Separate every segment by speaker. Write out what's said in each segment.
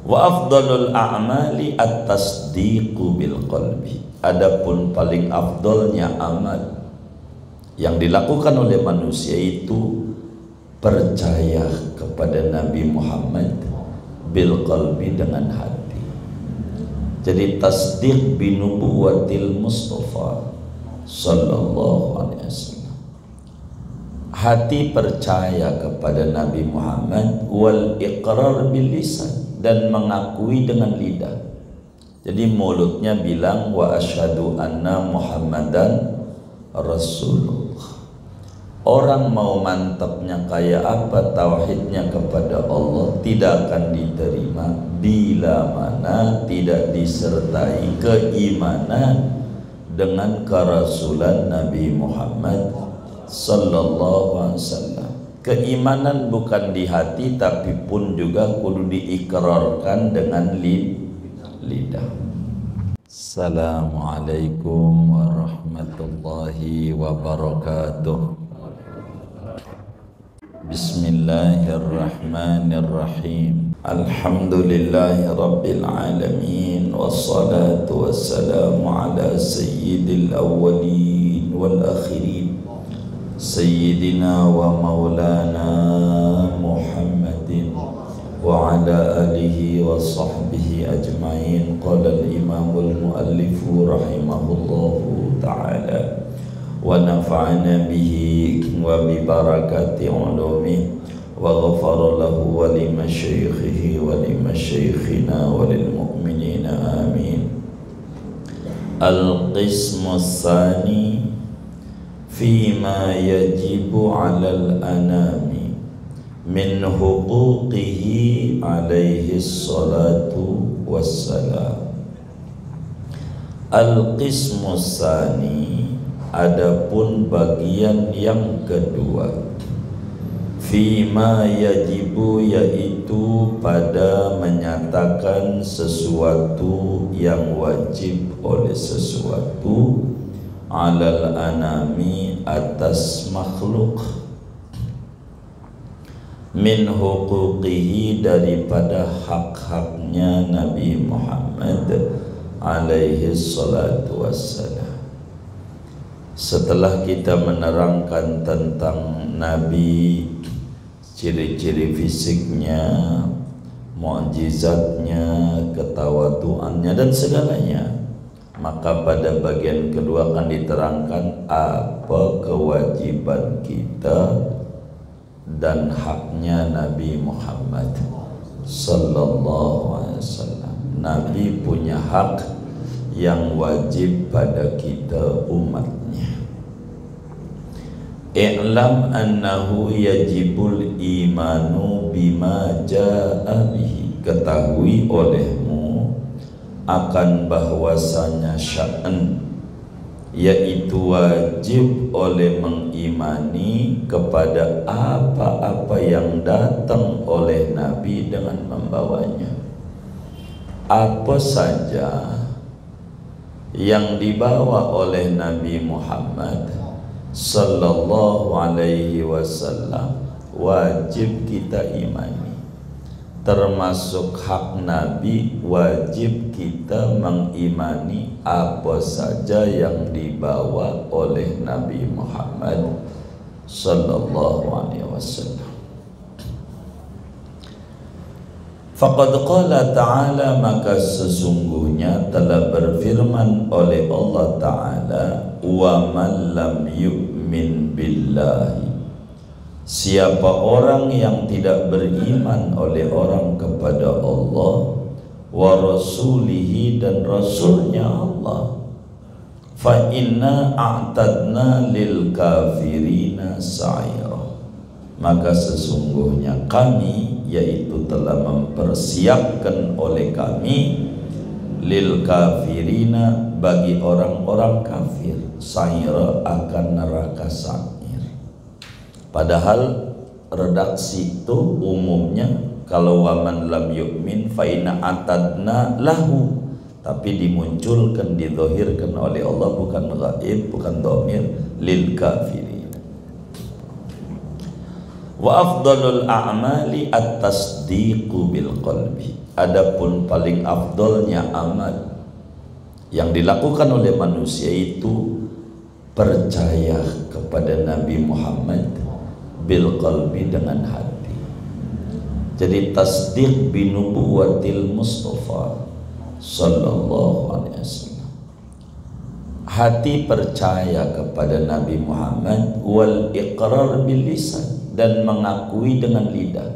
Speaker 1: Wa afdalul a'mali at-tasdiqu bil qalbi. Adapun paling afdalnya amal yang dilakukan oleh manusia itu percaya kepada Nabi Muhammad bil qalbi, dengan hati. Jadi tasdiq bi nubuwatil Mustafa sallallahu alaihi wasallam. Hati percaya kepada Nabi Muhammad, wal iqrar bil lisan, dan mengakui dengan lidah. Jadi mulutnya bilang wa asyhadu anna Muhammadan Rasulullah. Orang mau mantapnya kayak apa tauhidnya kepada Allah tidak akan diterima bila mana tidak disertai keimanan dengan kerasulan Nabi Muhammad sallallahu alaihi wasallam. Keimanan bukan di hati tapi pun juga kudu diikrarkan dengan lidah. Assalamualaikum warahmatullahi wabarakatuh. Bismillahirrahmanirrahim. Alhamdulillahi rabbil alamin, wassalatu wassalamu ala sayyidil awwalin wal akhirin, sayyidina wa maulana Muhammadin wa ala alihi wa sahbihi ajma'in. Qala al-imamul muallifu rahimahullahu ta'ala wa nafa'ana bihi wa bi barakati ulumi wa ghafara lahu wa li masyaikhihi wa li masyaikhina wa lil mu'minina amin. Al-qismu tsani fima yajibu 'alal anami min huquqihi alaihi salatu wassalam. Al-qismu tsani, adapun bagian yang kedua, fima yajibu, yaitu pada menyatakan sesuatu yang wajib oleh sesuatu, alal anami, atas makhluk, min huquqihi, daripada hak-haknya Nabi Muhammad alaihi salatu wassalam. Setelah kita menerangkan tentang Nabi, ciri-ciri fisiknya, mukjizatnya, ketawaduannya dan segalanya, maka pada bagian kedua akan diterangkan apa kewajiban kita dan haknya Nabi Muhammad sallallahu alaihi wasallam. Nabi punya hak yang wajib pada kita umatnya. I'lam annahu yajibul imanu bima ja'a bihi, ketahui olehmu akan bahwasanya sya'an, yaitu wajib oleh mengimani kepada apa-apa yang datang oleh Nabi dengan membawanya. Apa saja yang dibawa oleh Nabi Muhammad sallallahu alaihi wasallam wajib kita imani. Termasuk hak Nabi, wajib kita mengimani apa saja yang dibawa oleh Nabi Muhammad sallallahu alaihi wasallam. Faqad qala ta'ala, maka sesungguhnya telah berfirman oleh Allah Ta'ala, wa man lam yu'min billahi, siapa orang yang tidak beriman oleh orang kepada Allah, wa rasulihi, dan rasulnya Allah, fa inna a'tadna lil kafirina sa'ira, maka sesungguhnya kami, yaitu telah mempersiapkan oleh kami, lil kafirina, bagi orang-orang kafir, sa'ira, akan neraka sa'ir. Padahal redaksi itu umumnya kalau waman lam yu'min fa inna atadna lahu, tapi dimunculkan, didhahirkan oleh Allah, bukan ghaib, bukan dhamir, lil kafirin. Wa afdalul a'mali at-tasdiqu bil qalbi. Adapun paling afdalnya amal yang dilakukan oleh manusia itu percaya kepada Nabi Muhammad bil qalbi, dengan hati. Jadi tasdiq bi nubuwatil Mustafa sallallahu alaihi wasallam. Hati percaya kepada Nabi Muhammad, wal iqrar bil lisan, dan mengakui dengan lidah.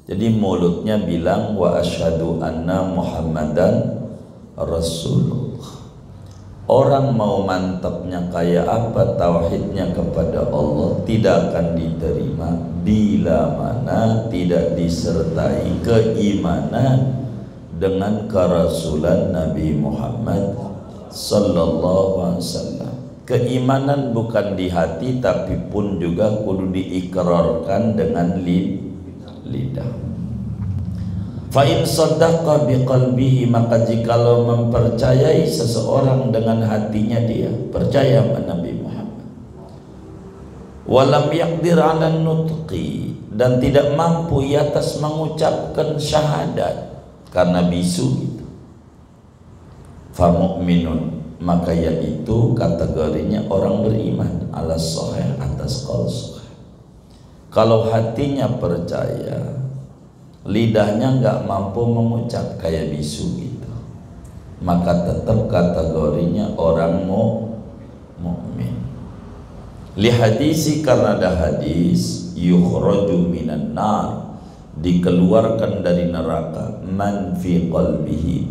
Speaker 1: Jadi mulutnya bilang wa asyhadu anna Muhammadan Rasulullah. Orang mau mantapnya kayak apa tauhidnya kepada Allah tidak akan diterima bila mana tidak disertai keimanan dengan kerasulan Nabi Muhammad sallallahu alaihi wasallam. Keimanan bukan di hati tapi pun juga kudu diikrarkan dengan lidah. Fa in saddaqa biqalbihi, maka jikalau mempercayai seseorang dengan hatinya, dia percaya kepada Nabi Muhammad, walam yaqdir 'ala nutqi, dan tidak mampu di atas mengucapkan syahadat karena bisu gitu, fa mu'minun, maka yaitu kategorinya orang beriman ala sahih, atas qaul sahih. Kalau hatinya percaya, lidahnya nggak mampu mengucap kayak bisu gitu, maka tetap kategorinya orang mukmin. Li hadisi, karena ada hadis, yukhraju minan nar, dikeluarkan dari neraka, man fi qalbihi,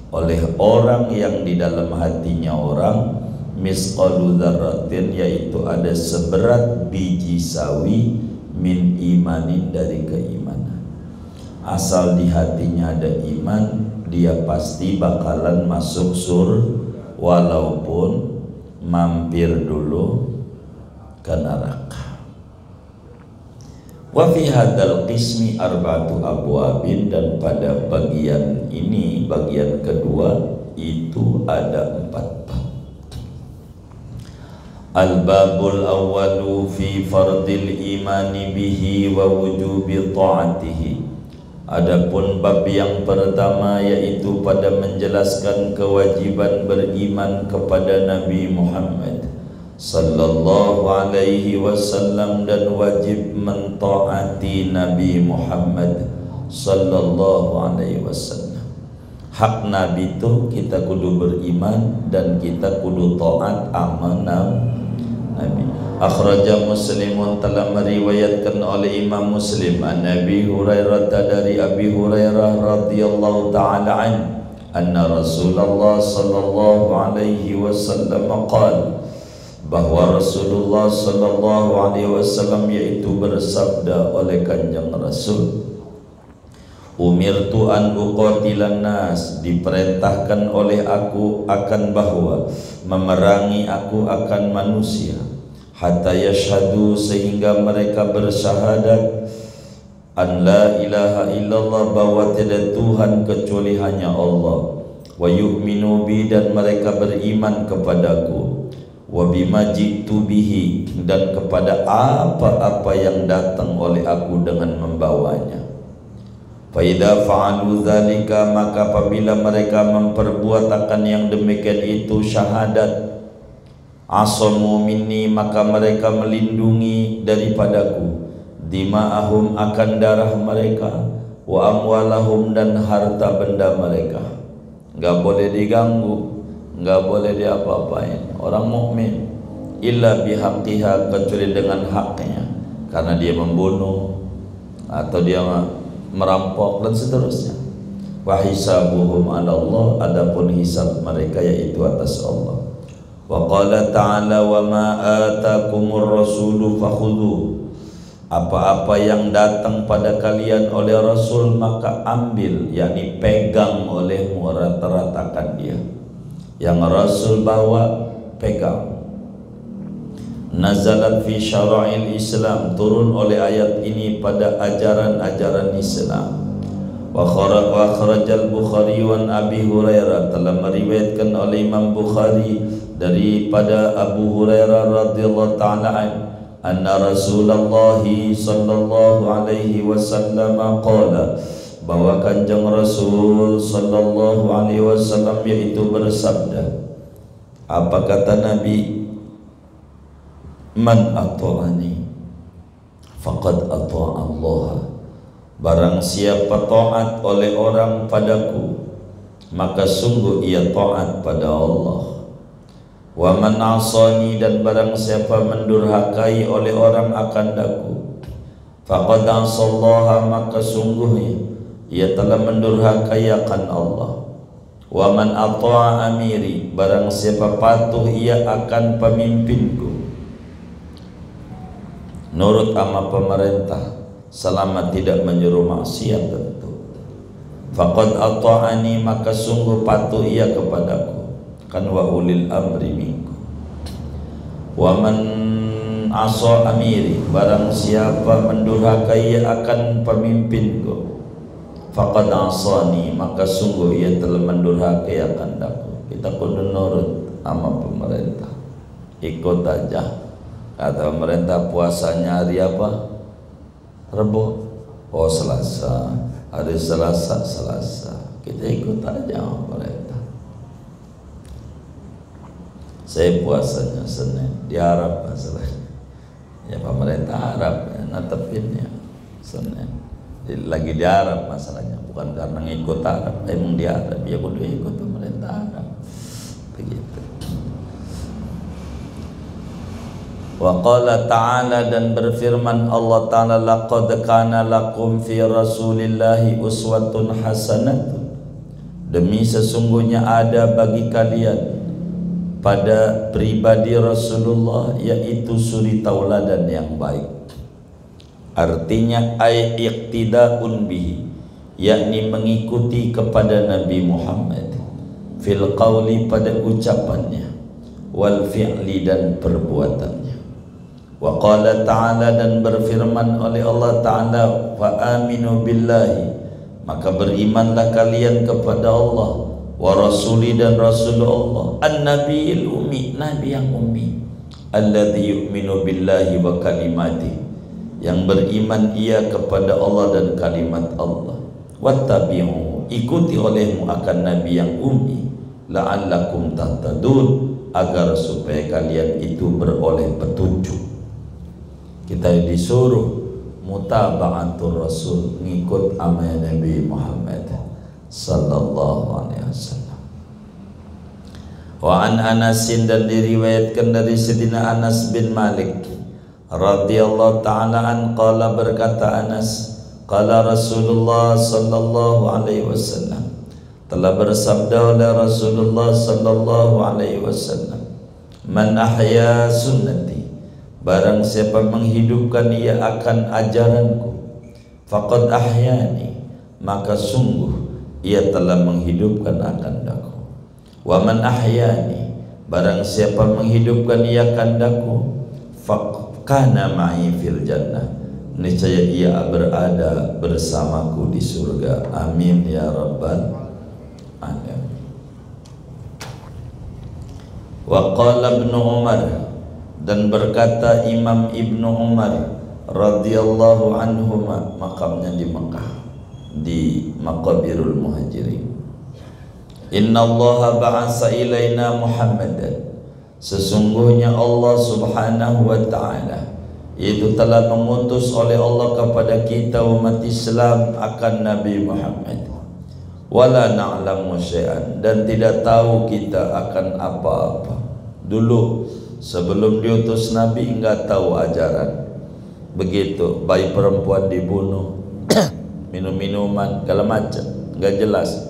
Speaker 1: oleh orang yang di dalam hatinya orang, misqalu dzarratin, yaitu ada seberat biji sawi, min imanin, dari keimanan. Asal di hatinya ada iman, dia pasti bakalan masuk walaupun mampir dulu ke neraka. Wa fi hadzal qismi arba'atu abwabin, dan pada bagian ini, bagian kedua itu ada 4 bab. Al-babul awwalu fi fardil imani bihi wa wujubi ta'atihi. Adapun bab yang pertama yaitu pada menjelaskan kewajiban beriman kepada Nabi Muhammad sallallahu alaihi wasallam dan wajib mentaati Nabi Muhammad sallallahu alaihi wasallam. Hak Nabi itu kita kudu beriman dan kita kudu taat amanah Nabi. Akhraja Muslimun, telah meriwayatkan oleh Imam Muslim, an Nabi Hurairah, dari Abi Hurairah radhiyallahu taala anna Rasulullah sallallahu alaihi wasallam qala, bahwa Rasulullah sallallahu alaihi wasallam yaitu bersabda oleh Kanjeng Rasul, umirtu an uqatilan nas, diperintahkan oleh aku akan bahwa memerangi aku akan manusia, hatta yashhadu, sehingga mereka bersyahadat, an la ilaha illallah, bahwa tiada Tuhan kecuali hanya Allah, wa yu'minu bi, dan mereka beriman kepadaku, wa bima jitu bihi, dan kepada apa-apa yang datang oleh aku dengan membawanya. Fa idza fa'alu dzalika, maka apabila mereka memperbuat akan yang demikian itu, syahadat, asamu minni, maka mereka melindungi daripadaku, dima'ahum, akan darah mereka, wa amwalahum, dan harta benda mereka. Enggak boleh diganggu, enggak boleh diapa-apain orang mukmin, illa bihaqqiha, kecuali dengan haknya, karena dia membunuh atau dia merampok dan seterusnya. Wa hisabuhum 'ala Allah, adapun hisab mereka yaitu atas Allah. Wa qala ta'ala, wa ma atakumur rasulu fakhudhu, apa-apa yang datang pada kalian oleh Rasul maka ambil, yakni pegang olehmu, rata-ratakan dia. Yang Rasul bawa pegang. Nazalat fi syara'il Islam, turun oleh ayat ini pada ajaran-ajaran Islam. Wa kharajal Bukhari wa Abi Hurairah, telah meriwayatkan oleh Imam Bukhari daripada Abu Hurairah radhiyallahu ta'ala anna Rasulullah sallallahu alaihi wasallam qala, bahwa Kanjeng Rasul sallallahu alaihi wasallam yaitu bersabda. Apa kata Nabi? Man ata'ani faqad ata'a Allah. Barang siapa taat oleh orang padaku, maka sungguh ia taat pada Allah. Wa man asani, dan barang siapa mendurhakai oleh orang akan daku, faqad asallaha, maka sungguhnya ia telah mendurhakai akan Allah. Wa man ata'a amiri, barang siapa patuh ia akan pemimpinku, nurut sama pemerintah selama tidak menyuruh maksiat tentu. Faqad ata'ani, maka sungguh patuh ia kepadaku. Kan wa ulil amri minkum. Wa man asa amiri, barang siapa mendurhakai akan pemimpinku, faqad asani, maka sungguh ia telah mendurhakai akan daku. Kita kudu nurut sama pemerintah, ikut aja. Kata pemerintah puasanya hari apa? Rebo. Oh Selasa, hari Selasa, kita ikut aja sama pemerintah. Saya puasanya Senin di Arab masalahnya. Ya pemerintah Arab ya, natepinnya Senin. Lagi di Arab masalahnya, bukan karena ngikut Arab, emang di Arab ya kudu ikut pemerintah Arab. Begitu. Wa qala ta'ala, dan berfirman Allah Ta'ala, laqad kana lakum fi rasulillahi uswatun hasanatun. Demi sesungguhnya ada bagi kalian pada pribadi Rasulullah yaitu suri tauladan yang baik. Artinya ay iqtidaun bihi, yakni mengikuti kepada Nabi Muhammad fil qawli, pada ucapannya, wal fi'li, dan perbuatannya. Wa qala ta'ala, dan berfirman oleh Allah Ta'ala, fa aminu billahi, maka berimanlah kalian kepada Allah, wa rasuli, dan Rasulullah, an-nabiyil ummi, nabi yang ummi, alladzi yu'minu billahi wa kalimati, yang beriman ia kepada Allah dan kalimat Allah. Wattabi'u, ikuti olehmu akan nabi yang ummi, la'allakum tahtadun, agar supaya kalian itu beroleh petunjuk. Kita disuruh mutaba'atul rasul, ngikut amal Nabi Muhammad sallallahu alaihi wasallam. Wa an Anasin, dan diriwayatkan dari Sayyidina Anas bin Malik radhiyallahu ta'ala an, qala, berkata Anas, qala Rasulullah sallallahu alaihi wasallam, telah bersabda oleh Rasulullah sallallahu alaihi wasallam, man ahya sunnati, barang siapa menghidupkan ia akan ajaranku, faqad ahyani, maka sungguh ia telah menghidupkan akan daku. Wa man ahyani, barang siapa menghidupkan ia akan daku, faqana ma'i fil jannah, niscaya ia berada bersamaku di surga. Amin ya rabbal alamin. Wa qala Ibnu Umar, dan berkata Imam Ibnu Umar radhiyallahu anhuma, makamnya di Mekah, di Maqabirul Muhajirin, inna Allah ba'asa ilaina Muhammadan, sesungguhnya Allah subhanahu wa ta'ala itu telah mengutus oleh Allah kepada kita umat Islam akan Nabi Muhammad, wala na'lamu syai'an, dan tidak tahu kita akan apa-apa. Dulu sebelum diutus Nabi enggak tahu ajaran. Begitu, bayi perempuan dibunuh, minum-minuman, segala macam, enggak jelas.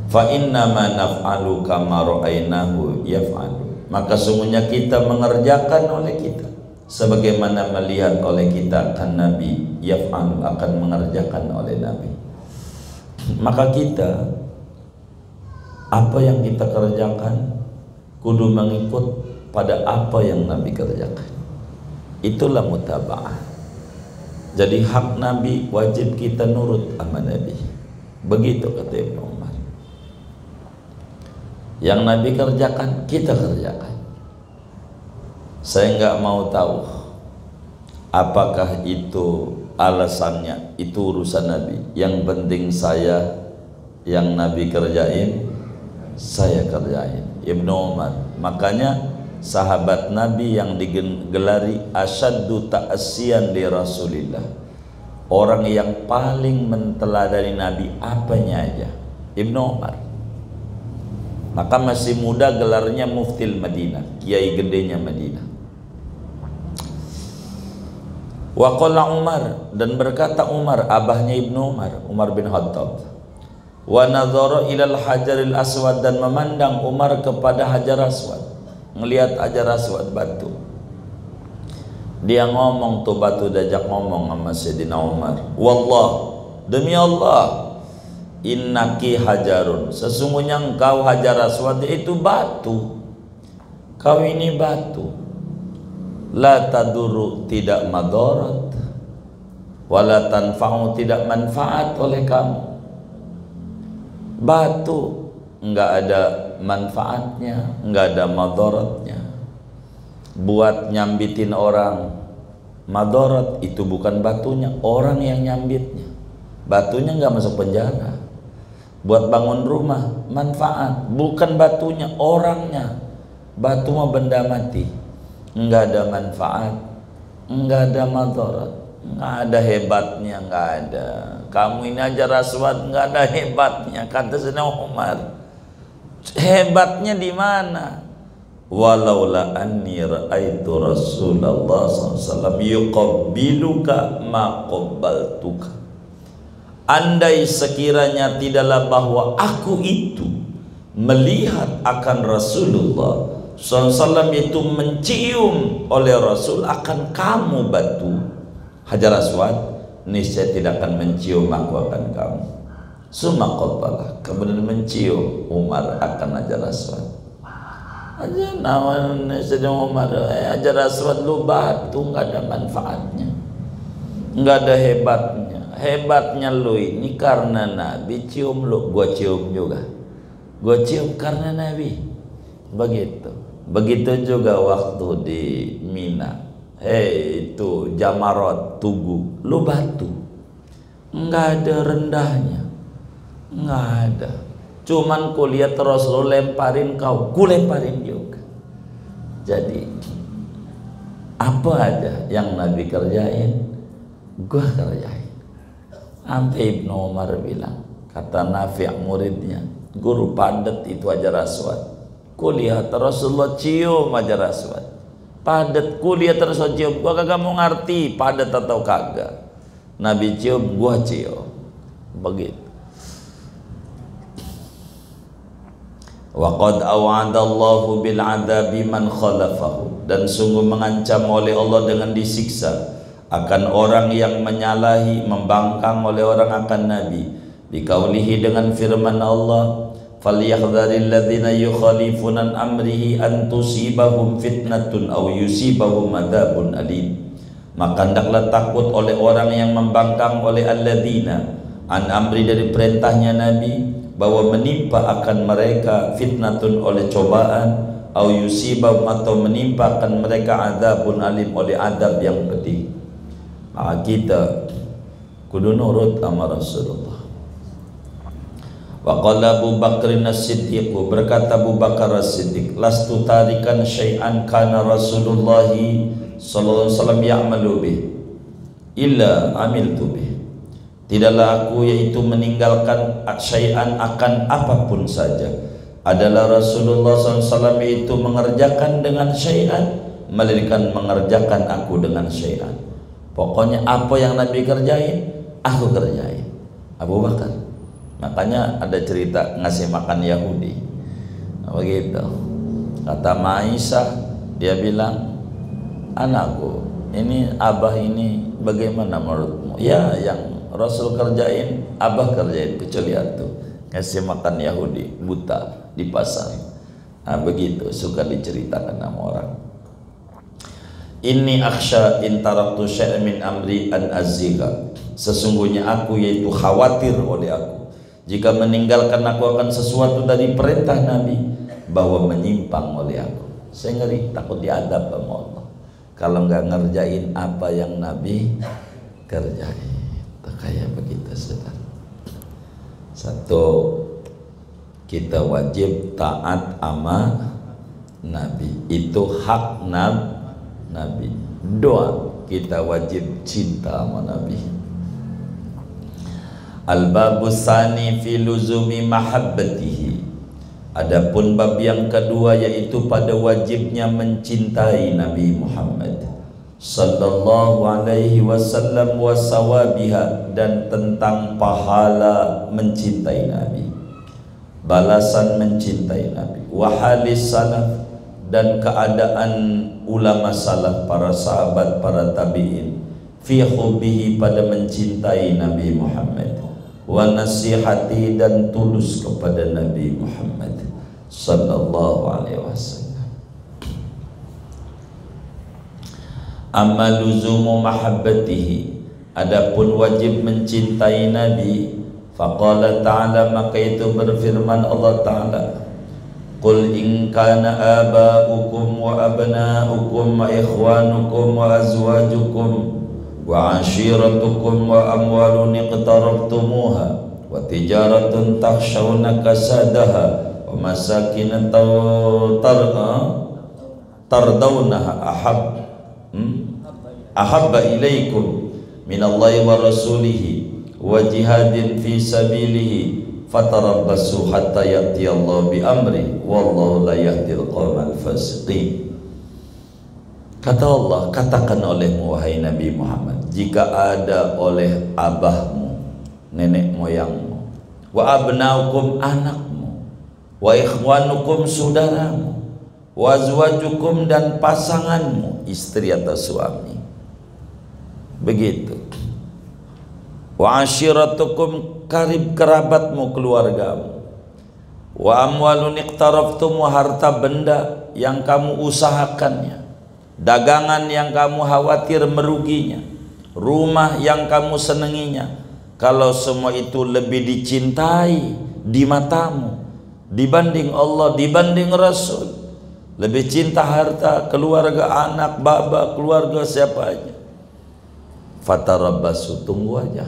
Speaker 1: Fa inna ma naf'alu kama ra'ainahu yaf'alu, maka sungguhnya kita mengerjakan oleh kita sebagaimana melihat oleh kita akan Nabi yaf'alu, akan mengerjakan oleh Nabi. Maka kita, apa yang kita kerjakan kudu mengikut pada apa yang Nabi kerjakan. Itulah mutaba'ah. Jadi hak Nabi, wajib kita nurut sama Nabi. Begitu kata Ibnu Umar. Yang Nabi kerjakan, kita kerjakan. Saya nggak mau tahu apakah itu alasannya, itu urusan Nabi. Yang penting saya, yang Nabi kerjain, saya kerjain. Ibnu Umar. Makanya sahabat Nabi yang digelari asyaddu ta'assiyan li Rasulillah, orang yang paling menteladani Nabi apanya aja, Ibnu Umar. Maka masih muda gelarnya Muftil Madinah, kiai gedenya Madinah. Wa qala Umar, dan berkata Umar, abahnya Ibnu Umar, Umar bin Khattab, wa nadhara ilal hajaril aswad, dan memandang Umar kepada Hajar Aswad, ngelihat Hajar Aswad, batu. Dia ngomong tuh batu, diajak ngomong sama Sayyidina Umar, wallah, demi Allah, innaki hajarun, sesungguhnya engkau Hajar Aswad itu batu, kau ini batu. La taduru, tidak madarat, wala tanfa'u, tidak manfaat oleh kamu. Batu enggak ada manfaatnya, enggak ada madaratnya. Buat nyambitin orang, madarat itu bukan batunya, orang yang nyambitnya. Batunya enggak masuk penjara. Buat bangun rumah, manfaat, bukan batunya, orangnya. Batu mah benda mati, enggak ada manfaat, enggak ada madarat, enggak ada hebatnya, enggak ada. Kamu ini Hajar Aswad enggak ada hebatnya, kata Sayyidina Umar. Hebatnya di mana? Walaula anni ra'aitu Rasulullah SAW yuqabbiluka ma qabbaltuka. Andai sekiranya tidaklah bahwa aku itu melihat akan Rasulullah SAW itu mencium oleh Rasul akan kamu batu Hajar Aswad, niscaya tidak akan mencium aku akan kamu. Summa qabbalah, kemudian mencium Umar akan Hajar Aswad. Aja nawan Sayyidina Umar, Hajar Aswad lu batu, nggak ada manfaatnya, nggak ada hebatnya. Hebatnya lu ini karena Nabi cium lu, gua cium juga, gua cium karena Nabi. Begitu juga waktu di Mina, itu Jamarat, Tugu, lu batu, nggak ada rendahnya, nggak ada. Cuman kulihat Rasulullah lemparin kau, ku lemparin juga. Jadi apa aja yang Nabi kerjain, gua kerjain. Sampai Ibnu Umar bilang, kata Nafi' muridnya, guru padat itu Hajar Aswad. Kulihat Rasulullah cium Hajar Aswad, padat. Kulihat Rasulullah cium, gua kagak mau ngerti padat atau kagak. Nabi cium, gua cium. Begitu. Wa qad aw'adallahu bil 'adzabi man khalafahu, dan sungguh mengancam oleh Allah dengan disiksa akan orang yang menyalahi, membangkang oleh orang akan Nabi. Biqaulihi, dengan firman Allah, falyahdharil ladzina yukhalifuna an amrihi an tusibahum fitnatun aw yusibahum adzabun alim. Maka hendaklah takut oleh orang yang membangkang oleh alladzina an amri, dari perintahnya Nabi, bahwa menimpa akan mereka fitnatun oleh cobaan, au yusibahum, atau menimpa akan mereka adzabun alim, oleh adab yang pedih. Maka kita kudu nurut sama Rasulullah. Wa qala Abu Bakrin As-Siddiq, berkata Abu Bakar As-Siddiq, lastu tarikan syai'an kana Rasulullah sallallahu alaihi wasallam ya'malu bih illa amiltu bih. Tidaklah aku yaitu meninggalkan syai'an, akan apapun saja, adalah Rasulullah SAW itu mengerjakan dengan syai'an, melainkan mengerjakan aku dengan syai'an. Pokoknya apa yang Nabi kerjain, aku kerjain. Abu Bakar. Makanya ada cerita ngasih makan Yahudi, begitu. Kata Aisyah, dia bilang, anakku, ini abah ini bagaimana menurutmu? Ya, yang Rasul kerjain, abah kerjain, kecuali itu ngasih makan Yahudi buta di pasar. Nah, begitu suka diceritakan sama orang. Inni akhsha in taraktu syai'an min amri an azziga, sesungguhnya aku yaitu khawatir oleh aku jika meninggalkan aku akan sesuatu dari perintah Nabi, bahwa menyimpang oleh aku. Saya ngeri, takut diadab sama Allah kalau nggak ngerjain apa yang Nabi kerjain. Kayak begitu, saudara. Satu, kita wajib taat sama Nabi, itu hak Nabi. Dua, kita wajib cinta sama Nabi. Al-babus tsani fi luzumi mahabbatihi. Adapun bab yang kedua yaitu pada wajibnya mencintai Nabi Muhammad sallallahu alaihi wasallam wa sawabiha, dan tentang pahala mencintai Nabi, balasan mencintai Nabi, wa halis salaf, dan keadaan ulama salaf, para sahabat, para tabi'in, fi hubbihi, pada mencintai Nabi Muhammad, wa nasihati, dan tulus kepada Nabi Muhammad sallallahu alaihi wasallam. Amma luzumu mahabbatihi, adapun wajib mencintai Nabi, faqala ta'ala, maka itu berfirman Allah Ta'ala, qul in kana aba'ukum wa abna'ukum wa ikhwanukum wa azwajukum wa ashiratukum wa amwalun iqtaraftumuha wa tijaratun takhshawna kasadaha wa masakin tardawnaha ahabba ilaikum minallahi wa rasulihi wa jihadin fi sabilihi fatarabbasu hatta ya'tiyallahu bi amri wallahu la yahdil qaumal fasiqin. Kata Allah, katakan olehmu wahai Nabi Muhammad, jika ada oleh abahmu, nenek moyangmu, wa abnaukum, anakmu, wa ikhwanukum, saudaramu, wa azwajukum, dan pasanganmu, istri atau suami, begitu, wa ashiratukum, karib kerabatmu, keluargamu, wa amwalun iqtaraftum, harta benda yang kamu usahakannya, dagangan yang kamu khawatir meruginya, rumah yang kamu senanginya. Kalau semua itu lebih dicintai di matamu dibanding Allah, dibanding Rasul, lebih cinta harta, keluarga, anak, baba, keluarga, siapa aja, fatarabbasu, tunggu aja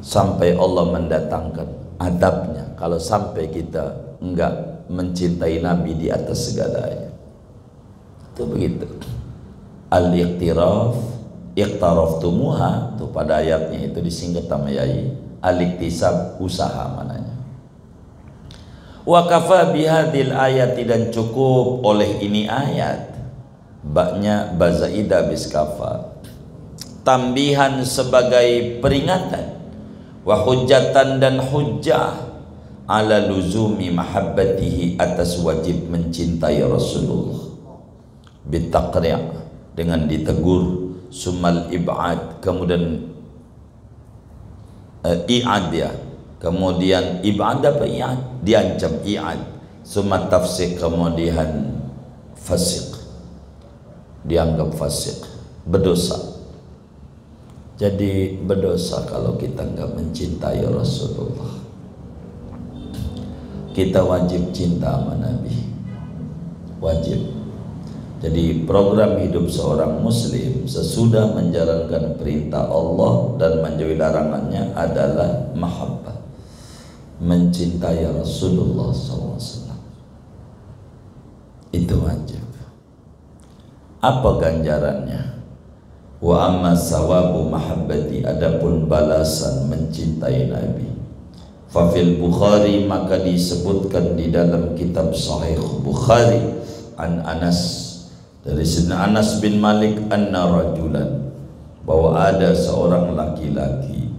Speaker 1: sampai Allah mendatangkan adabnya kalau sampai kita enggak mencintai Nabi di atas segalanya. Itu begitu. Al-iqtiraf, iqtaraftumuha, itu pada ayatnya itu disingkat sama yai. Al-iktisab, usaha mananya. Wa kafa bihadil ayati, dan cukup oleh ini ayat, baknya bazaida biskafa, tambihan sebagai peringatan, wa hujjatan, dan hujjah, ala luzumi mahabbatihi, atas wajib mencintai Rasulullah, bitaqri', dengan ditegur, sumal ib'ad, kemudian i'ad, ya, kemudian ib'ad apa i'ad, diancam, i'ad, sumat tafsik, kemudian fasik, dianggap fasik, berdosa. Jadi berdosa kalau kita enggak mencintai Rasulullah. Kita wajib cinta sama Nabi, wajib. Jadi program hidup seorang muslim sesudah menjalankan perintah Allah dan menjauhi larangannya adalah mahabbah, mencintai Rasulullah SAW. Itu wajib. Apa ganjarannya? Wa amma sawabu mahabbati, adapun balasan mencintai Nabi, fa fil Bukhari, maka disebutkan di dalam kitab Sahih Bukhari, an Anas, dari Sayyidina Anas bin Malik, anna rajulan, bahwa ada seorang laki-laki,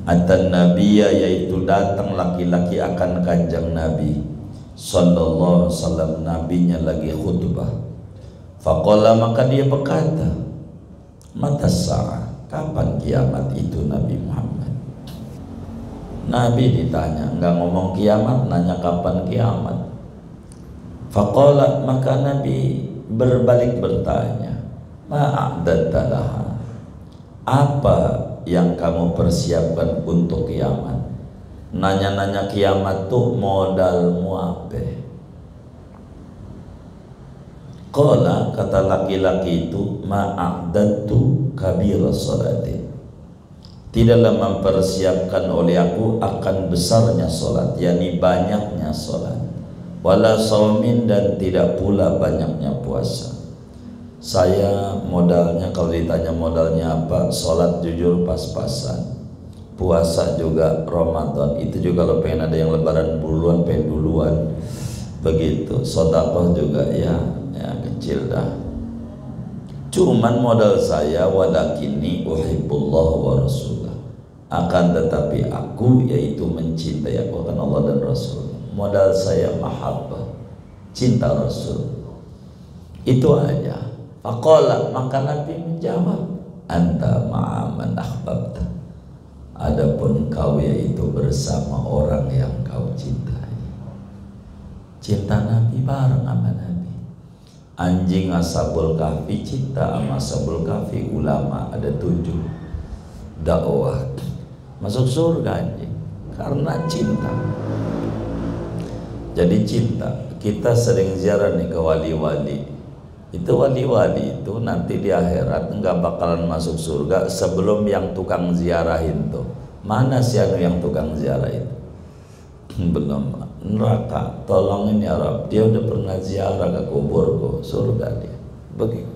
Speaker 1: atan nabiyya, yaitu datang laki-laki akan kanjeng Nabi sallallahu alaihi wasallam, nabinya lagi khutbah. Faqala, maka dia berkata, mata sa'ah, kapan kiamat itu Nabi Muhammad? Nabi ditanya, enggak ngomong kiamat, nanya kapan kiamat. Faqala, maka Nabi berbalik bertanya, ma'a'dadta laha, apa yang kamu persiapkan untuk kiamat? Nanya-nanya kiamat tuh modalmu apa? Qala, kata laki-laki itu, ma'adadtu kabira salatin, tidaklah mempersiapkan oleh aku akan besarnya solat, yakni banyaknya solat, wala saumin, dan tidak pula banyaknya puasa. Saya modalnya, kalau ditanya modalnya apa, solat jujur pas-pasan, puasa juga Ramadan, itu juga kalau pengen ada yang lebaran duluan, pengen duluan begitu. Sedekah juga ya kecil dah. Cuman modal saya, walakini uhibbullah wa rasulah, akan tetapi aku yaitu mencintai aku akan Allah dan Rasul. Modal saya mahabbah, cinta Rasul, itu aja. Faqala, maka Nabi menjawab, anta ma'aman ahbabta, adapun kau yaitu bersama orang yang kau cintai. Cinta Nabi bareng sama Nabi. Anjing Ashabul Kahfi cinta sama Ashabul Kahfi, ulama ada 7 dakwah masuk surga anjing karena cinta. Jadi cinta, kita sering ziarah nih ke wali-wali. Itu wali-wali itu nanti di akhirat enggak bakalan masuk surga sebelum yang tukang ziarahin tuh. Mana sih yang tukang ziarah itu? Belum. Neraka, tolongin ya Rabb, dia udah pernah ziarah ke kuburku, surga dia. Begitu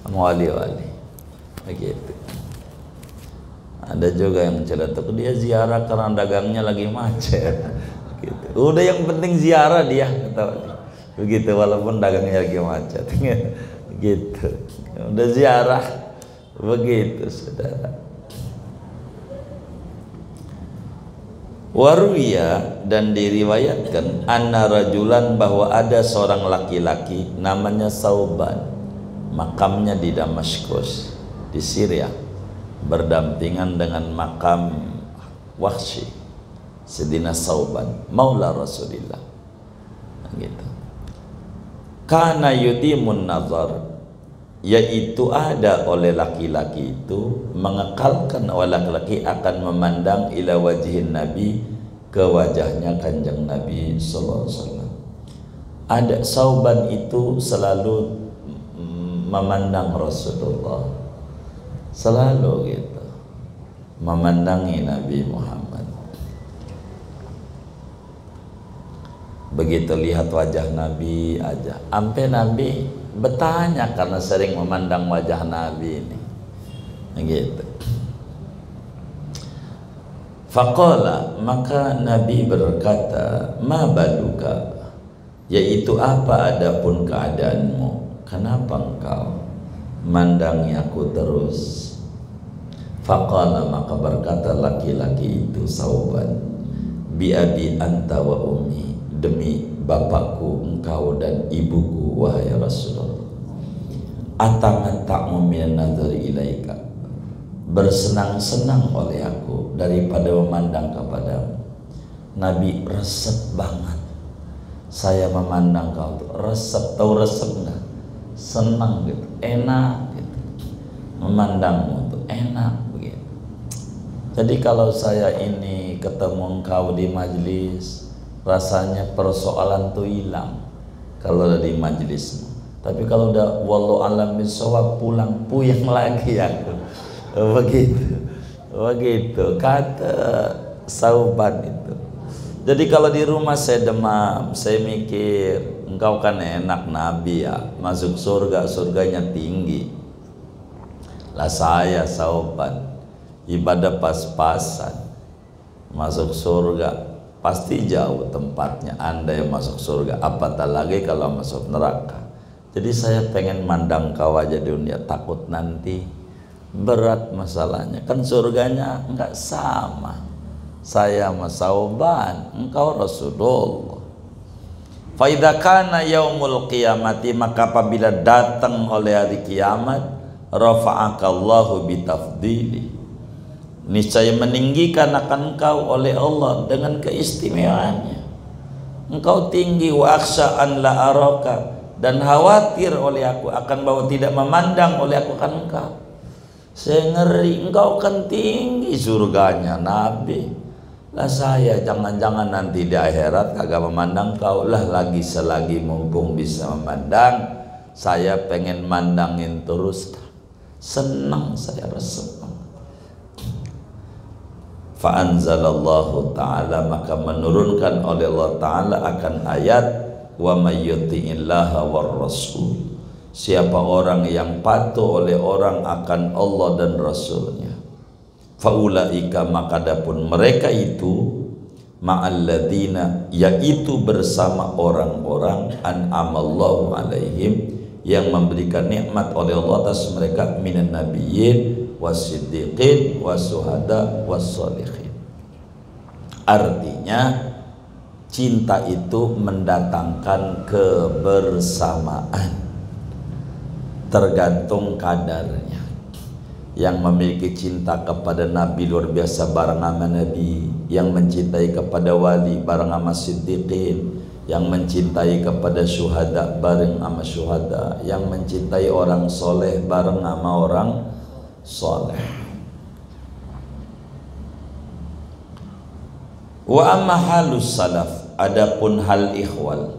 Speaker 1: sama wali-wali begitu. Ada juga yang celetuk, dia ziarah karena dagangnya lagi macet gitu. Udah yang penting ziarah dia, begitu, walaupun dagangnya lagi macet gitu. Udah ziarah begitu, saudara. Waruya, dan diriwayatkan, anna rajulan, bahwa ada seorang laki-laki namanya Sauban, makamnya di Damaskus di Syria, berdampingan dengan makam Wahsy, Sayyidina Sauban maula Rasulillah gitu. Kana yudimun nazar, yaitu ada oleh laki-laki itu mengekalkan, oleh laki-laki akan memandang ila wajhin Nabi, ke wajahnya kanjeng Nabi sallallahu alaihi wasallam. Ada Sauban itu selalu memandang Rasulullah, selalu gitu memandangi Nabi Muhammad. Begitu lihat wajah Nabi aja, sampai Nabi bertanya karena sering memandang wajah Nabi ini gitu. Faqala, maka Nabi berkata, ma baluka, yaitu apa adapun keadaanmu, kenapa engkau mandangi aku terus? Faqala, maka berkata laki-laki itu Sauban, bi abi anta wa ummi, demi bapakku engkau dan ibuku wahai Rasulullah. Atamatta'u min nazari ilaika, bersenang-senang oleh aku daripada memandang kepadamu. Nabi resep banget, saya memandang kau tuh resep, tahu resep enggak? Senang gitu, enak gitu, memandangmu tuh enak begitu. Jadi kalau saya ini ketemu engkau di majlis, rasanya persoalan tuh hilang kalau ada di majlismu. Tapi kalau udah wallahu alam bisawab, pulang puyeng lagi aku. Begitu kata Sauban itu. Jadi kalau di rumah saya demam, saya mikir, engkau kan enak Nabi ya, masuk surga, surganya tinggi. Lah saya Sauban, ibadah pas-pasan, masuk surga pasti jauh tempatnya. Anda yang masuk surga, apatah lagi kalau masuk neraka. Jadi saya pengen mandang kau aja di dunia, takut nanti berat masalahnya. Kan surganya enggak sama. Saya sama Sauban, engkau Rasulullah. Fa idza kana yaumul qiyamati, maka apabila datang oleh hari kiamat, rafa'akallahu bitafdili, niscaya meninggikan akan engkau oleh Allah dengan keistimewaannya. Engkau tinggi, wa akhsha an la araka, dan khawatir oleh aku akan bahwa tidak memandang oleh aku kan engkau. Saya ngeri, engkau kan tinggi surganya Nabi. Lah saya jangan-jangan nanti di akhirat kagak memandang kau. Lah lagi selagi mumpung bisa memandang, saya pengen mandangin terus, senang saya rasa. Fa anzalallahu ta'ala, maka menurunkan oleh Allah Ta'ala akan ayat wa may yuti'illaha war rasul, siapa orang yang patuh oleh orang akan Allah dan Rasulnya, faulaika, maka adapun mereka itu ma'alladina, yaitu bersama orang-orang an'amallahu alaihim, yang memberikan nikmat oleh Allah atas mereka, minan nabiyyin wasiddiqin wasuhada wassolihin. Artinya cinta itu mendatangkan kebersamaan, tergantung kadarnya. Yang memiliki cinta kepada Nabi luar biasa bareng sama Nabi, yang mencintai kepada wali bareng sama siddiqin, yang mencintai kepada syuhada bareng sama syuhada, yang mencintai orang soleh bareng sama orang soleh. Wa amma halus salaf, adapun hal ikhwal,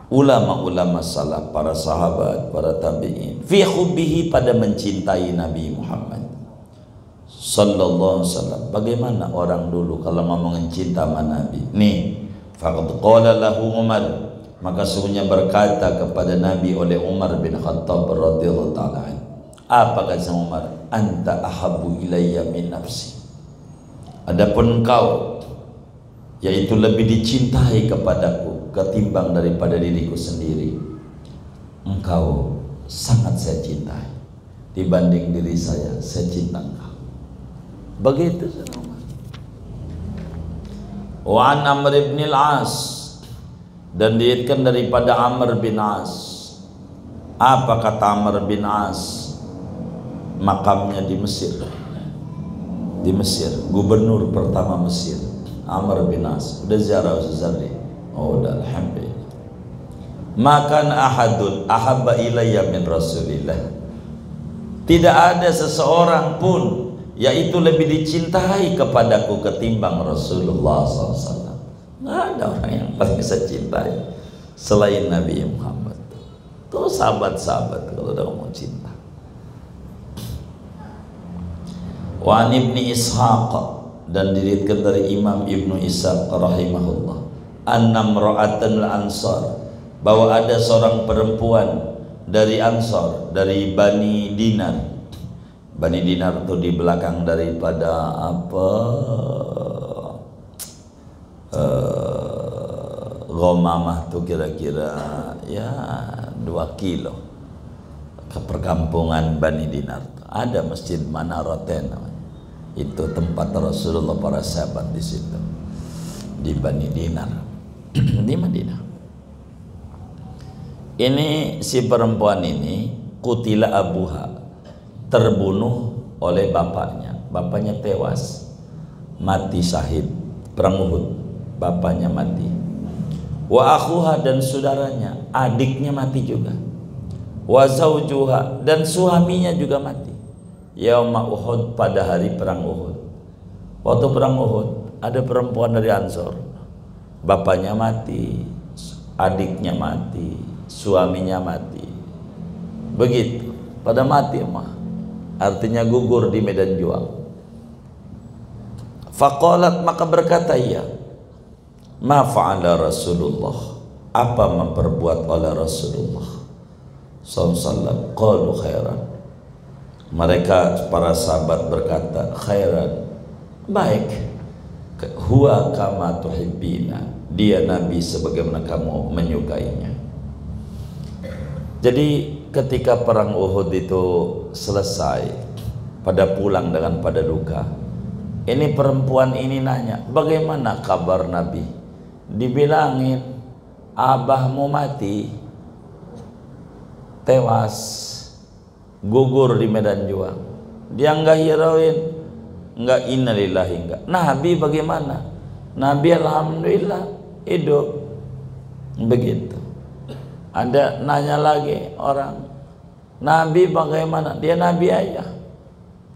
Speaker 1: ulama-ulama salaf, para sahabat, para tabi'in, fi hubbihi, pada mencintai Nabi Muhammad sallallahu alaihi wasallam. Bagaimana orang dulu kalau ngomongin cinta sama Nabi? Nih, faqad qala lahu Umar, maka sungguhnya berkata kepada Nabi oleh Umar bin Khattab radhiyallahu ta'ala. Apa kata Umar? Anta ahabbu ilayya min nafsi, adapun engkau, yaitu lebih dicintai kepadaku ketimbang daripada diriku sendiri. Engkau sangat saya cintai dibanding diri saya cinta engkau. Begitu Umar. Wa an Amr bin al-As, dan diriwayatkan daripada Amr bin As. Apa kata Amr bin As? Makamnya di Mesir. Di Mesir, gubernur pertama Mesir, Amr bin As. Udah ziarah Uzari. Oh, udah, alhamdulillah. Makan ahadun ahabba ilayya min Rasulillah, tidak ada seseorang pun yaitu lebih dicintai kepadaku ketimbang Rasulullah SAW. Nggak ada orang yang paling saya cintai selain Nabi Muhammad. Tuh sahabat-sahabat kalau udah ngomong cinta. Wa an Ibni Ishaq, dan diriwayatkan dari Imam Ibnu Ishaq rahimahullah, annamra'atan al-ansar, bahwa ada seorang perempuan dari Ansar, dari Bani Dinar. Bani Dinar itu di belakang daripada apa, Ghamamah tuh kira-kira ya 2 kilo ke perkampungan Bani Dinar. Ada Masjid Manaratain, itu tempat Rasulullah, para sahabat di situ, di Bani Dinar di Madinah. Ini si perempuan ini kutila abuha, terbunuh oleh bapaknya. Bapaknya tewas, mati syahid perang Uhud, bapaknya mati. Wa akhuha, dan saudaranya, adiknya mati juga. Wa zaujuha, dan suaminya juga mati. Yauma Uhud, pada hari perang Uhud. Waktu perang Uhud ada perempuan dari Ansor, bapaknya mati, adiknya mati, suaminya mati. Begitu, pada mati mah, artinya gugur di medan juang. Faqalat, maka berkata ia, ma fa'ala Rasulullah, apa memperbuat oleh Rasulullah SAW? Qalu khairan, mereka para sahabat berkata khairan, baik. Huwa kama tuhibbina, dia Nabi sebagaimana kamu menyukainya. Jadi ketika perang Uhud itu selesai, pada pulang dengan pada duka, ini perempuan ini nanya, bagaimana kabar Nabi? Dibilangin, abahmu mati, tewas, gugur di medan juang. Dia enggak hirauin, enggak innalillahi, enggak. Nabi bagaimana? Nabi alhamdulillah hidup. Begitu. Ada nanya lagi orang, Nabi bagaimana? Dia Nabi aja.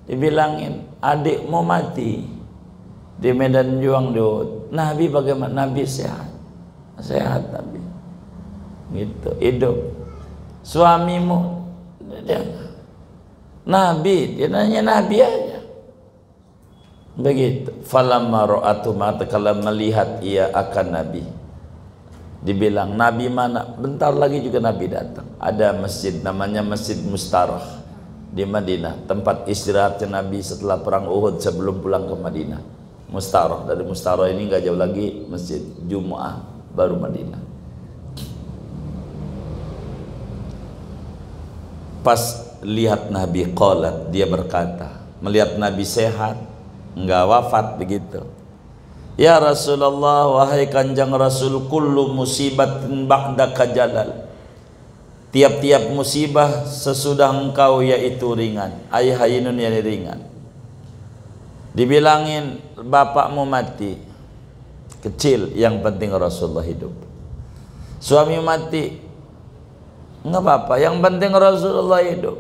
Speaker 1: Dibilangin, adikmu mati di medan juang di Uhud. Nabi bagaimana? Nabi sehat. Sehat Nabi. Gitu, hidup. Suamimu dia nabi, dia nanya nabi aja. Begitu. Falamma ra'atu mata, kalau melihat ia akan nabi. Dibilang nabi mana? Bentar lagi juga nabi datang. Ada masjid namanya Masjid Mustarah di Madinah, tempat istirahatnya nabi setelah perang Uhud sebelum pulang ke Madinah. Mustarah, dari Mustarah ini nggak jauh lagi Masjid Jumu'ah baru Madinah. Pas lihat nabi qalat, dia berkata, melihat nabi sehat, enggak wafat begitu. Ya Rasulullah, wahai Kanjeng Rasul, kullu musibatin ba'daka jalal. Tiap-tiap musibah sesudah engkau yaitu ringan. Ay hayyinun, yani ringan. Dibilangin bapakmu mati, kecil, yang penting Rasulullah hidup. Suami mati, enggak apa-apa, yang penting Rasulullah hidup.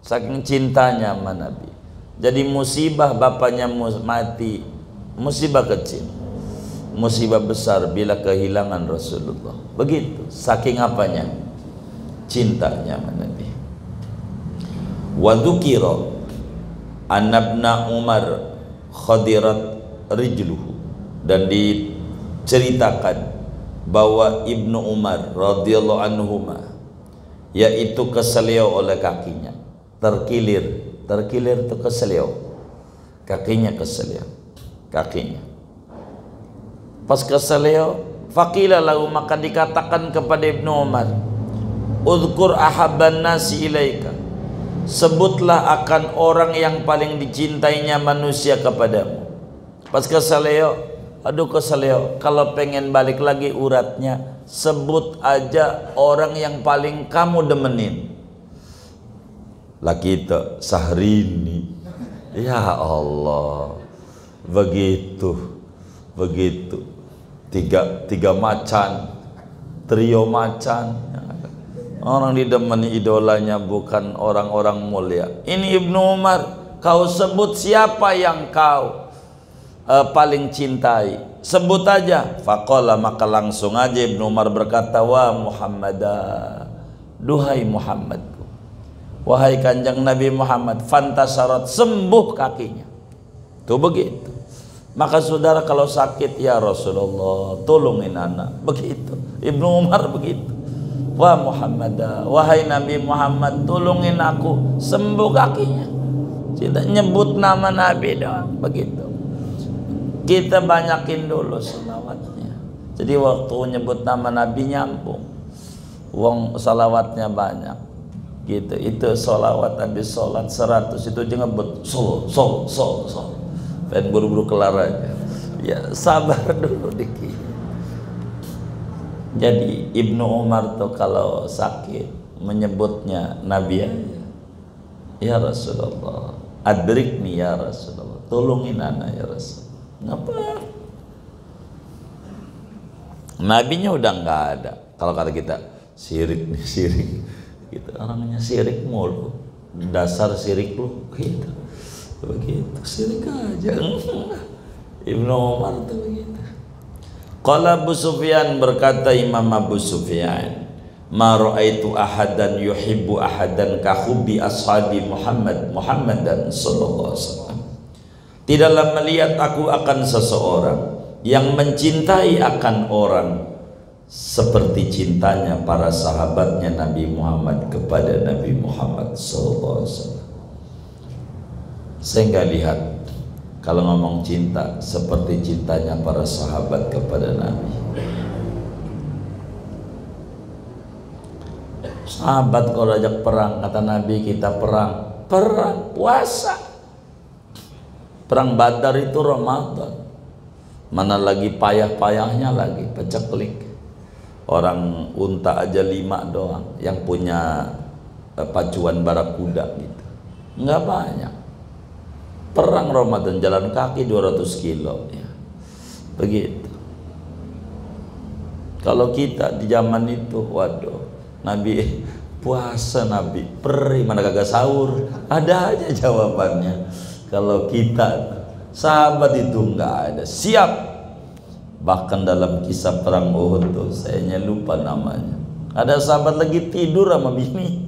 Speaker 1: Saking cintanya sama Nabi. Jadi musibah bapaknya mati, musibah kecil. Musibah besar bila kehilangan Rasulullah. Begitu, saking apanya? Cintanya sama Nabi. Wa dzukira annabna Umar khadirat rijluhu, dan diceritakan bahwa Ibnu Umar radhiyallahu anhuma, yaitu keseleo oleh kakinya, terkilir itu keseleo, kakinya keseleo, kakinya. Pas keseleo, faqila lahu, maka dikatakan kepada Ibnu Umar, udhkur ahabban nasi ilaika, sebutlah akan orang yang paling dicintainya manusia kepadamu. Pas keseleo, aduh keseleo, kalau pengen balik lagi uratnya, sebut aja orang yang paling kamu demenin. Laki itu Sahrini, ya Allah, begitu tiga macan, trio macan. Orang didemeni idolanya bukan orang-orang mulia. Ini Ibnu Umar, kau sebut siapa yang kau paling cintai, sebut aja. Faqala, maka langsung aja Ibnu Umar berkata, wa Muhammadah, duhai Muhammad, wahai Kanjeng Nabi Muhammad, fantasarat, sembuh kakinya. Tuh begitu. Maka saudara kalau sakit, ya Rasulullah tolongin anak, begitu. Ibnu Umar begitu. Wah Muhammadah, wahai Nabi Muhammad, tolongin aku sembuh kakinya. Tidak nyebut nama Nabi doang, begitu. Kita banyakin dulu salawatnya. Jadi waktu nyebut nama Nabi nyambung, wong salawatnya banyak. Gitu, itu sholawat Nabi, sholat 100 itu aja ngebut sol. Pengen buru-buru kelar aja. Ya sabar dulu dikit. Jadi Ibnu Umar tuh kalau sakit menyebutnya Nabi aja. Ya Rasulullah, adrikni ya Rasulullah, tolongin anak ya Rasul. Ngapa? Nabinya udah nggak ada. Kalau kata kita sirik nih, sirik. Gitu, orangnya sirik mulu, dasar sirik lu, gitu, begitu, sirik aja. Ibnu Umar tuh begitu. Qala Abu Sufyan, berkata Imam Abu Sufyan, ma ra'aitu ahadan yuhibbu ahadan ka hubbi ashabi Muhammadan sallallahu alaihi wasallam. Tidaklah melihat aku akan seseorang yang mencintai akan orang seperti cintanya para sahabatnya Nabi Muhammad kepada Nabi Muhammad SAW. Saya nggak lihat kalau ngomong cinta seperti cintanya para sahabat kepada Nabi. Sahabat kalau ajak perang, kata Nabi, kita perang puasa. Perang Badar itu Ramadan, mana lagi payah-payahnya lagi peceklik. Orang unta aja 5 doang yang punya pacuan barakuda gitu, nggak banyak. Perang Ramadan jalan kaki 200 kilo ya. Begitu. Kalau kita di zaman itu, waduh, Nabi puasa, Nabi perih, mana kagak sahur, ada aja jawabannya. Kalau kita sahabat itu nggak ada, siap. Bahkan dalam kisah perang Uhud tuh, saya lupa namanya, Ada sahabat lagi tidur sama bini,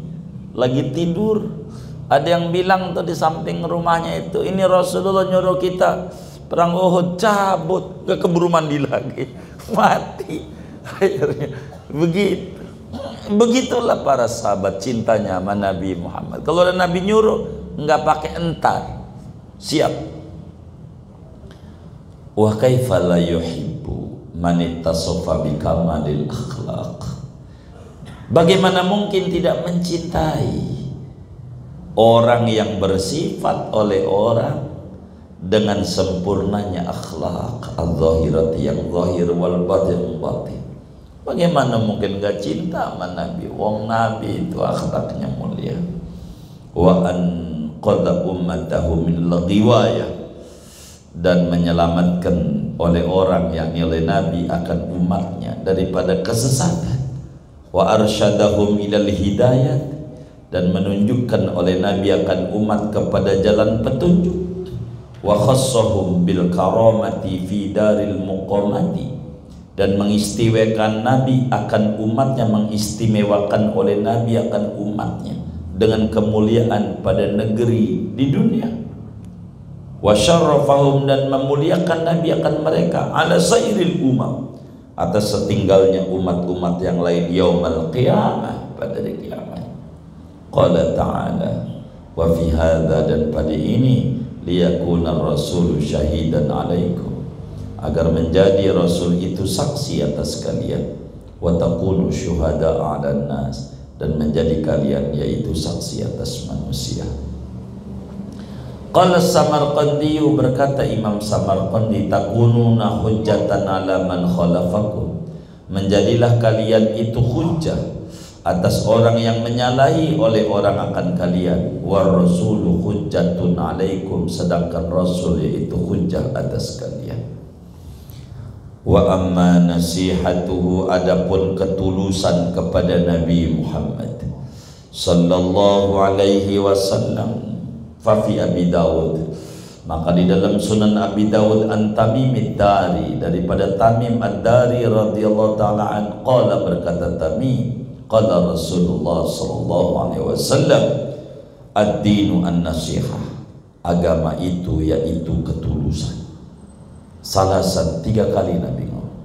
Speaker 1: lagi tidur. Ada yang bilang tuh di samping rumahnya itu, ini Rasulullah nyuruh kita perang Uhud, cabut, gak keburu mandi lagi, mati. Akhirnya begitu. Begitulah para sahabat cintanya sama Nabi Muhammad. Kalau ada Nabi nyuruh, nggak pakai entar, siap. Wa kaifa la yuhibbu man ittasafa bi kamalil akhlaq. Bagaimana mungkin tidak mencintai orang yang bersifat oleh orang dengan sempurnanya akhlak al-zahirati, yang zahir, wal batin batin. Bagaimana mungkin gak cinta sama Nabi? Wong Nabi itu akhlaknya mulia. Wa an qadha ummatahu min laghiwayah, dan menyelamatkan oleh orang yang oleh Nabi akan umatnya daripada kesesatan. Wa arsyadahum ilal hidayat, dan menunjukkan oleh Nabi akan umat kepada jalan petunjuk. Wa khassahum bil karamati fi daril muqamati, dan mengistimewakan Nabi akan umatnya, mengistimewakan oleh Nabi akan umatnya dengan kemuliaan pada negeri di dunia. Wa syarrafahum, dan memuliakan Nabi akan mereka ala sairil umam, atas setinggalnya umat-umat yang lain yaumal qiyamah, pada hari kiamat. Qala ta'ala wa fi hadza, dan pada ini liyakuna rasul syahidan alaikum, agar menjadi rasul itu saksi atas kalian. Wa takunu syuhada 'alan nas, dan menjadi kalian yaitu saksi atas manusia. Qala Samarqandi, berkata Imam Samarqandi, takununa hujjatan 'ala man khalafakum, menjadilah kalian itu hujjah atas orang yang menyalahi oleh orang akan kalian. War rasulu hujjatun 'alaikum, sedangkan rasul yaitu hujjah atas kalian. Wa amma nasihatuhu, adapun ketulusan kepada Nabi Muhammad sallallahu alaihi wasallam, fa fi Abi Dawud, maka di dalam Sunan Abi Dawud an Tamim ad-Dari, daripada Tamim ad-Dari radhiyallahu taala an, qala, berkata Tamim, qala Rasulullah sallallahu alaihi wasallam, ad-dinu an-nasihah, agama itu yaitu ketulusan. Salasan, 3 kali Nabi ngomong.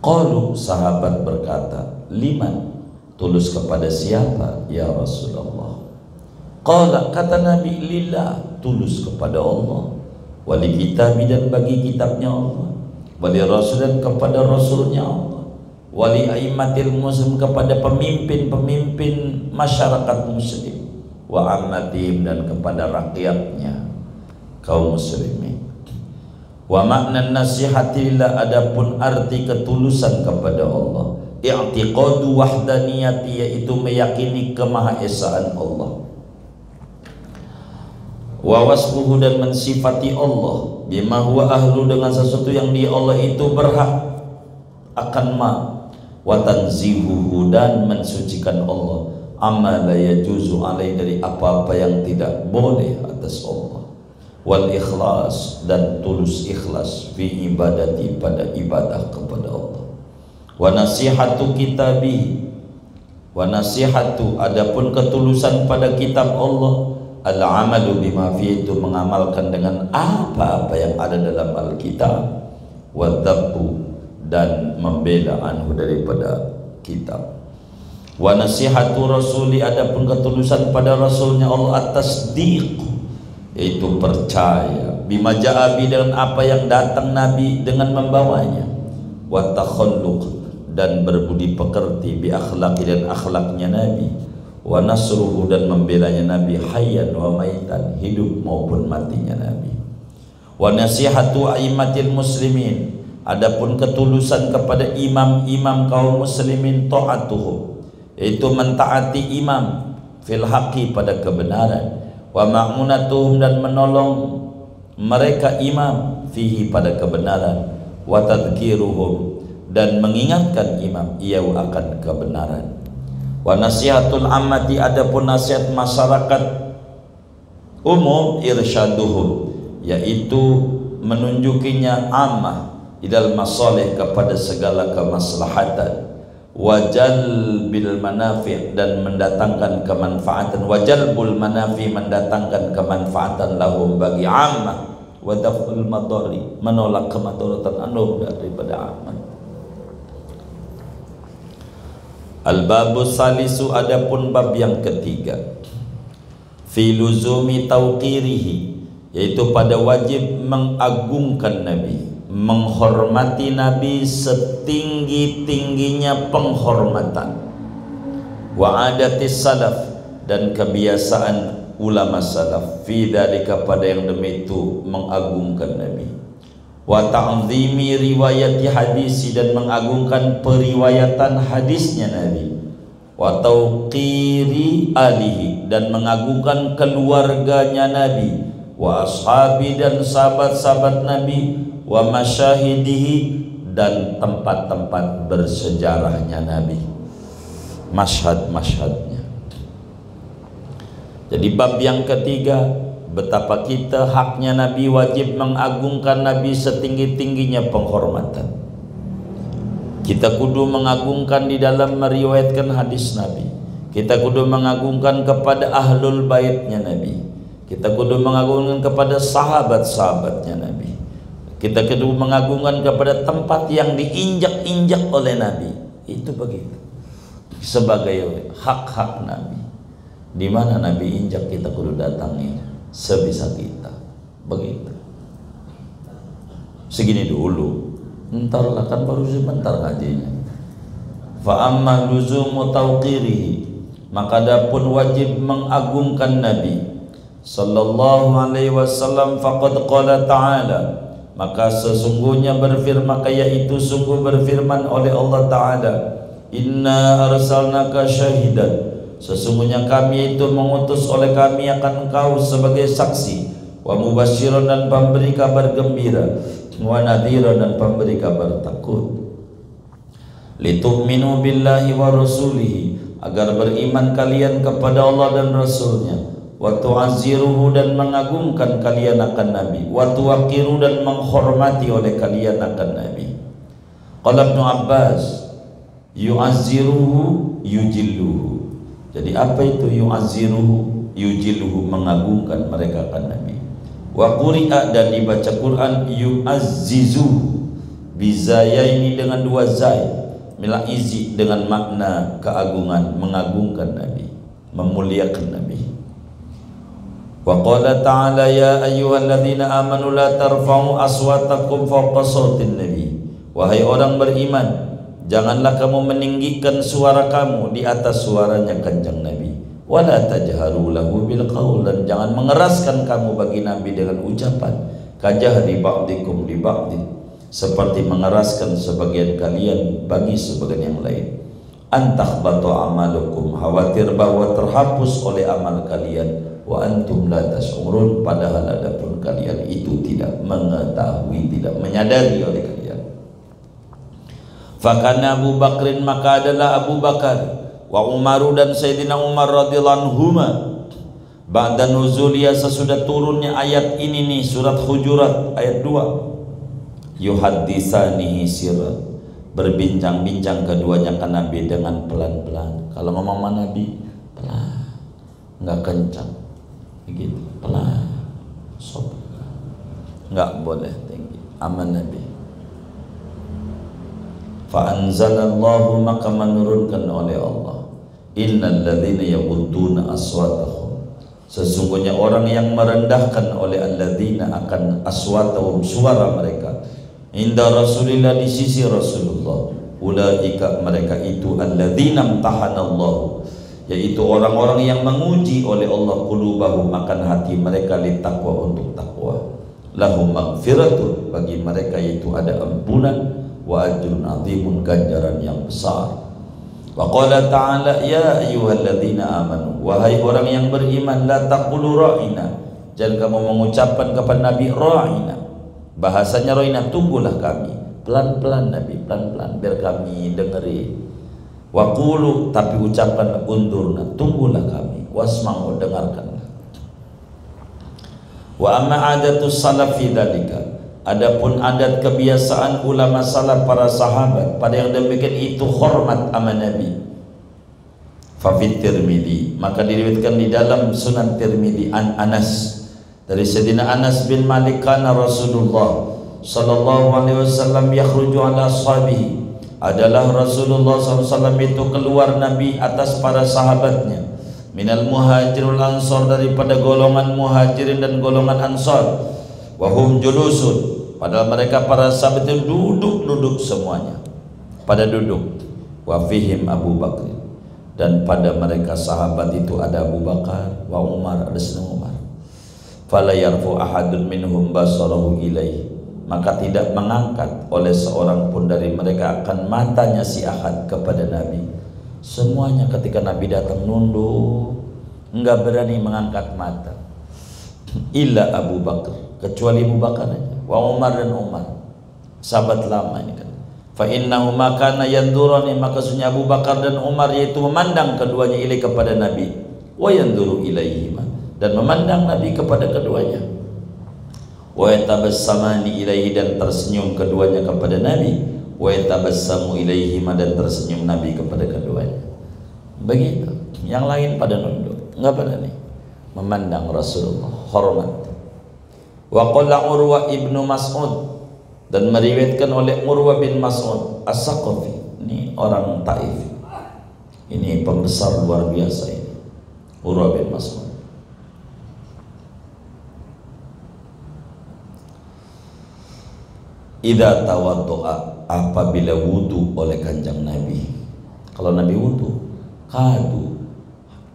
Speaker 1: Qalu, sahabat berkata, liman, tulus kepada siapa ya Rasulullah? Qala, kata Nabi, lillah, tulus kepada Allah, wali kitabi, dan bagi kitabnya Allah, wali rasul, dan kepada rasulnya Allah, wali aimatil muslim, kepada pemimpin-pemimpin masyarakat muslim, wa ammatihim, dan kepada rakyatnya kaum muslimin. Wa makna nasihati lillah, adapun arti ketulusan kepada Allah, i'tiqadu wahdaniyati, yaitu meyakini kemahaesaan Allah. Wa wasfuhu, dan mensifati Allah bima huwa ahlu, dengan sesuatu yang dia Allah itu berhak akan ma. Wa tanzihuhu, dan mensucikan Allah amma la yajuzu alai, dari apa-apa yang tidak boleh atas Allah. Wal ikhlas, dan tulus ikhlas fi ibadati, pada ibadah kepada Allah. Wa nasihatu kitabi, wa nasihatu, adapun ketulusan pada kitab Allah, al-amalu bima fi, itu mengamalkan dengan apa-apa yang ada dalam Alkitab. Wa dzabbu, dan membela anhu, daripada kitab. Wa nasihatu rasuli, adapun ketulusan pada rasulnya Allah, at-tasdiq, yaitu percaya, bima ja'abi, dengan apa yang datang Nabi dengan membawanya. Wa takhalluq, dan berbudi pekerti, bi akhlaqi, dan akhlaknya Nabi. Wa nasruhu, dan membelanya Nabi, hayyan wa maitan, hidup maupun matinya Nabi. Wa nasihatu aimatil muslimin, adapun ketulusan kepada imam-imam kaum muslimin, ta'atuhu, yaitu mentaati imam, fil haqqi, pada kebenaran. Wa ma'munatuhum, dan menolong mereka imam, fihi, pada kebenaran. Wa tadhkiruhum, dan mengingatkan imam ia akan kebenaran. Wa nasihatul ammati, adapun nasihat masyarakat umum, irsyaduhum, yaitu menunjukinya ammah ilal masalih, kepada segala kemaslahatan. wajalbil manafi' dan mendatangkan kemanfaatan, wajalbul manafi mendatangkan kemanfaatan lahum bagi ammah, wa daf'ul madari menolak kemadaratan anhum daripada ammah. Al-babus salisu, adapun bab yang ketiga, fi luzumi tauqirihi, yaitu pada wajib mengagungkan Nabi, menghormati Nabi setinggi-tingginya penghormatan, wa adatis salaf, dan kebiasaan ulama salaf, fi dzalika pada yang demi itu mengagungkan Nabi, wa ta'zimi riwayati hadisi, dan mengagungkan periwayatan hadisnya Nabi, wa tauqiri alihi, dan mengagungkan keluarganya Nabi, wa ashabi, dan sahabat-sahabat Nabi, wa masyahidihi, dan tempat-tempat bersejarahnya Nabi, masyhad-masyhadnya. Jadi bab yang ketiga, betapa kita haknya Nabi, wajib mengagungkan Nabi setinggi-tingginya penghormatan. Kita kudu mengagungkan di dalam meriwayatkan hadis Nabi. Kita kudu mengagungkan kepada ahlul baitnya Nabi. Kita kudu mengagungkan kepada sahabat-sahabatnya Nabi. Kita kudu mengagungkan kepada tempat yang diinjak-injak oleh Nabi. Itu begitu. Sebagai hak-hak Nabi. Di mana Nabi injak, kita kudu datangi sebisa kita. Begitu. Segini dulu. Entarlah, kan baru sebentar ngajinya. Fa amma luzumu tauqirihi, maka adapun wajib mengagungkan Nabi sallallahu alaihi wasallam, faqad qala ta'ala, maka sesungguhnya berfirman, yaitu sungguh berfirman oleh Allah Ta'ala, inna arsalnaka syahidan, sesungguhnya kami itu mengutus oleh kami akan engkau sebagai saksi, wa mubasyiran, dan pemberi kabar gembira, wa nadhiran, dan pemberi kabar takut, litu'minu billahi wa rasulihi, agar beriman kalian kepada Allah dan Rasulnya, wa tu'azziruhu, dan mengagungkan kalian akan Nabi, wa tuwaqiru, dan menghormati oleh kalian akan Nabi. Qala Ibnu Abbas, yu'azziruhu yujilluhu. Jadi apa itu yu'azziruhu yujilluhu? Mengagungkan mereka akan Nabi. Wa quri'a, dan dibaca Quran yu'azzizuhu bizayaini, dengan dua zai, mila izi, dengan makna keagungan, mengagungkan Nabi, memuliakan Nabi. Wa qala ta'ala, ya ayyuhalladzina amanu la tarfa'u aswatakum fawqa sautin nabi, wahai orang beriman, janganlah kamu meninggikan suara kamu di atas suaranya kanjeng Nabi, wala tajharu lahu bil qaul, dan jangan mengeraskan kamu bagi Nabi dengan ucapan, kajahri ba'dikum li ba'din, seperti mengeraskan sebagian kalian bagi sebagian yang lain. Antahbatu amalukum, khawatir bahwa terhapus oleh amal kalian, wa antum la tash'urun, padahal adapun kalian itu tidak mengetahui, tidak menyadari oleh kalian. Fakana Abu Bakrin, maka adalah Abu Bakar, wa Umaru, dan Sayyidina Umar radhiyallahu anhuma, ba'da nuzuliyah, sesudah turunnya ayat ini nih, surat Hujurat ayat 2, yuhadditsanihi sirran, berbincang-bincang keduanya kan Nabi dengan pelan-pelan. Kalau ngomong Nabi pelan, nggak kencang, begitu, pelan, sopan, nggak boleh tinggi, aman Nabi. Fa anzalallahu, maka menurunkan oleh Allah, innal ladzina yaghudduna aswatahum, sesungguhnya orang yang merendahkan oleh alladzina akan aswatahum, suara mereka, inda Rasulillah, di sisi Rasulullah, ulaika, mereka itu alladzina imtahanallahu, yaitu orang-orang yang menguji oleh Allah qulubahum, akan hati mereka, littaqwa, untuk takwa, lahum maghfiratun, bagi mereka itu ada ampunan, wa ajrun azimun, ganjaran yang besar. Wa qala ta'ala, ya ayyuhalladzina amanu, wahai orang yang beriman, la taqulu ra'ina, jangan kamu mengucapkan kepada Nabi ra'ina. Bahasanya ra'ina, tunggulah kami, pelan-pelan Nabi, pelan-pelan biar kami dengeri. Wa qulu, tapi ucapkan undurna, tunggulah kami, wasma'u, dengarkanlah. Wa amma adatus salaf fi dzalika, Adapun adat kebiasaan ulama salaf para sahabat pada yang demikian itu hormat sama Nabi. Fafit Tirmidzi, maka diriwayatkan di dalam Sunan Tirmidzi an Anas dari Sayyidina Anas bin Malik, kana Rasulullah sallallahu alaihi wasallam yakhruju ala ashabihi, adalah Rasulullah SAW itu keluar Nabi atas para sahabatnya, minal muhajirul ansor, daripada golongan muhajirin dan golongan ansor, wahum julusun, padahal mereka para sahabat itu duduk semuanya, pada duduk, wafihim Abu Bakr, dan pada mereka sahabat itu ada Abu Bakar, wa Umar, ada Sayyidina Umar. Fala yarfu ahadun minhum basarahu ilaihi, maka tidak mengangkat oleh seorang pun dari mereka akan matanya si ahad kepada Nabi. Semuanya ketika Nabi datang nunduk, enggak berani mengangkat mata. Illa Abu Bakar, kecuali Abu Bakar aja. Wa Umar dan Umar, sahabat lama ini kan. Fa innahu makana yandurani, maka sesungguhnya Abu Bakar dan Umar yaitu memandang keduanya ilai kepada Nabi, wa yanduru ilaihi, dan memandang Nabi kepada keduanya, wa yatabassamani ilaihi, dan tersenyum keduanya kepada Nabi, wa yatabassamu ilaihi, dan tersenyum Nabi kepada keduanya. Begitu. Yang lain pada nunduk, enggak berani memandang Rasulullah, hormat. Wa qala Urwa ibnu Mas'ud, dan meriwayatkan oleh Urwa bin Mas'ud As-Saqafi, ini orang Taif, ini pembesar luar biasa ini, Urwa bin Mas'ud. Idza tawaddu'a, apabila wudu oleh kanjeng Nabi, kalau Nabi wudu, kadu,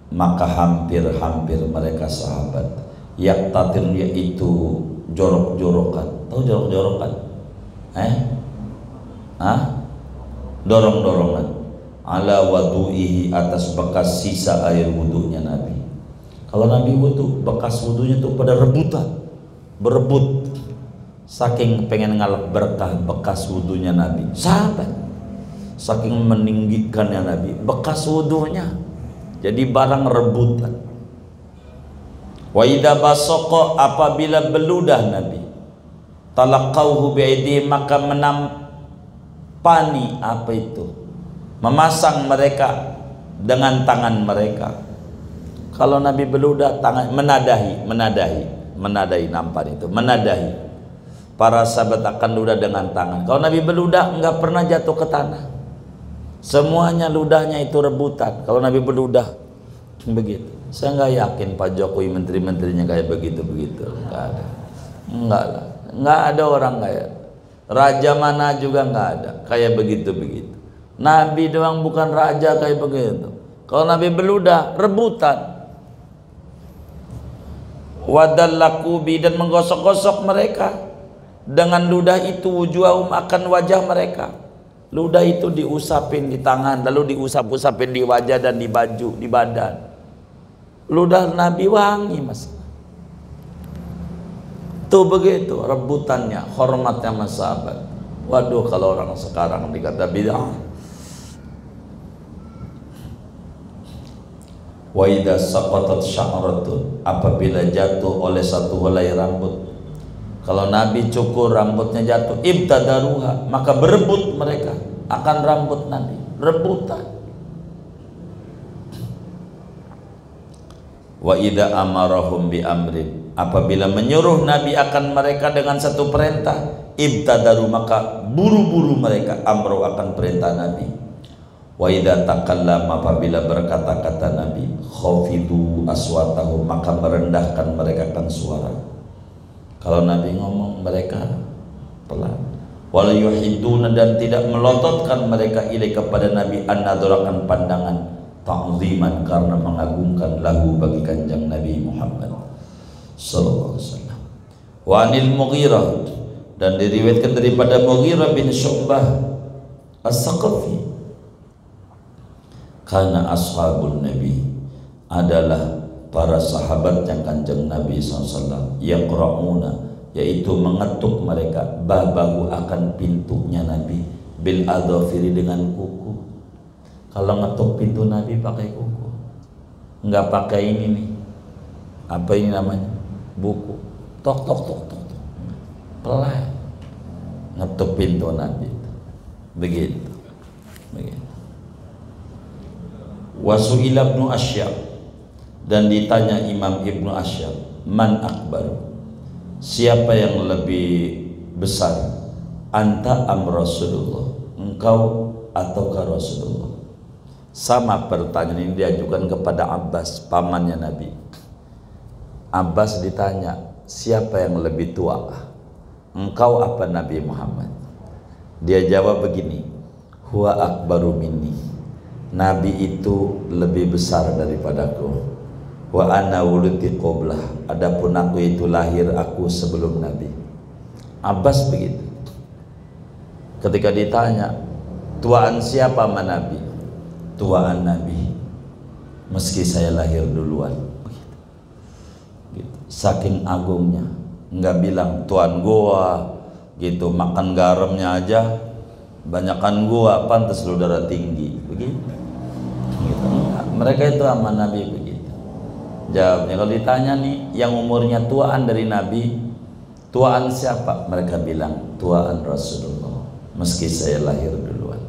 Speaker 1: maka hampir-hampir mereka sahabat yaktatir, yaitu jorok-jorokan. Tahu jorok-jorokan? Dorong-dorongan ala wadu'ihi, atas bekas sisa air wudunya Nabi. Kalau Nabi wudu, bekas wudunya itu pada rebutan, berebut, saking pengen ngalap berkah bekas wudunya Nabi. Sahabat saking meninggikannya Nabi, bekas wudunya jadi barang rebutan. Wa idza basaqa, apabila beludah Nabi, talaqauhu bi'aidihim, maka menampani, apa itu, memasang mereka dengan tangan mereka. Kalau Nabi beludah, tangan menadahi, nampan itu, menadahi. Para sahabat akan ludah dengan tangan. Kalau Nabi beludah enggak pernah jatuh ke tanah, semuanya ludahnya itu rebutan. Kalau Nabi beludah begitu. Saya nggak yakin Pak Jokowi menteri-menterinya kayak begitu-begitu. Nggak ada, nggak ada orang kayak raja mana juga nggak ada kayak begitu-begitu. Nabi doang bukan raja kayak begitu. Kalau Nabi beludah rebutan. Wadallakubi, dan menggosok-gosok mereka dengan ludah itu, wujuhum, akan wajah mereka. Ludah itu diusapin di tangan, lalu diusap-usapin di wajah dan di baju, di badan. Ludah Nabi wangi, mas. Tuh begitu rebutannya, hormatnya mas sahabat. Waduh, kalau orang sekarang dikata bid'ah. Wa idza saqatat sya'ratun, apabila jatuh oleh satu helai rambut. Kalau Nabi cukur rambutnya jatuh, ibtadaruha, maka berebut mereka akan rambut Nabi, rebutan. Wa idza amarahum bi amrin, apabila menyuruh Nabi akan mereka dengan satu perintah, ibtadaru, maka buru-buru mereka amru akan perintah Nabi. Wa idza takallama, apabila berkata-kata Nabi, khafidu aswatahum, maka merendahkan mereka kan suara. Kalau Nabi ngomong mereka pelan. Wala yuhiduna, dan tidak melototkan mereka ilai kepada Nabi, an-nadharakan pandangan, ta'ziman, karena mengagungkan lahu bagi kanjeng Nabi Muhammad sallallahu alaihi wasallam. Wa anil Mughirah, dan diriwayatkan daripada Mughirah bin Syu'bah As-Saqafi, karena ashabun Nabi, adalah para sahabatnya kanjeng Nabi SAW, yaqra'una, yaitu mengetuk mereka, babahu, akan pintunya Nabi, bil adhafiri, dengan kuku. Kalau ngetuk pintu Nabi pakai kuku, nggak pakai ini nih, apa ini namanya, buku, tok tok tok tok, pelan. ngetuk pintu Nabi. Begitu. Wasu'ila Ibnu Asy'ab, dan ditanya Imam Ibnu Asy'ab, man akbar, siapa yang lebih besar, anta am Rasulullah, engkau ataukah Rasulullah? Sama pertanyaan ini diajukan kepada Abbas, pamannya Nabi. Abbas ditanya, siapa yang lebih tua, engkau apa Nabi Muhammad? Dia jawab begini, huwa akbaru minni, Nabi itu lebih besar daripadaku. Wa ana wulidtu qablah, adapun aku itu lahir aku sebelum Nabi. Abbas begitu. Ketika ditanya, tuaan siapa sama Nabi? Tuaan Nabi, meski saya lahir duluan. Gitu. Saking agungnya, nggak bilang tuan gua gitu, makan garamnya aja banyakan gua, pantas lu darah tinggi, begitu. Gitu. Mereka itu sama Nabi begitu. Jawabnya, kalau ditanya nih yang umurnya tuaan dari Nabi, tuaan siapa? Mereka bilang tuaan Rasulullah, meski saya lahir duluan.